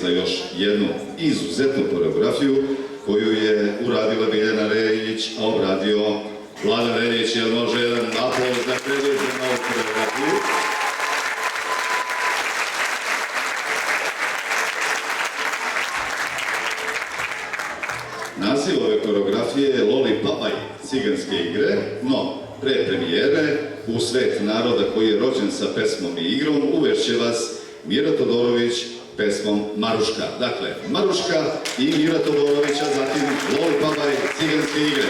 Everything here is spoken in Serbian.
za još jednu izuzetnu koreografiju koju je uradila Biljana Reljić, a obradio Vladan Reljić, jer može jedan aplauz da predloži na ovu koreografiju. Naziv ove koreografije je Loli Papaj, ciganske igre, no pre premijere u svet naroda koji je rođen sa pesmom i igrom uvešće vas Mira Todorović pesmom Maruška. Dakle, Maruška i Mira Todorović, a zatim Loli Papaj, ciganske igre.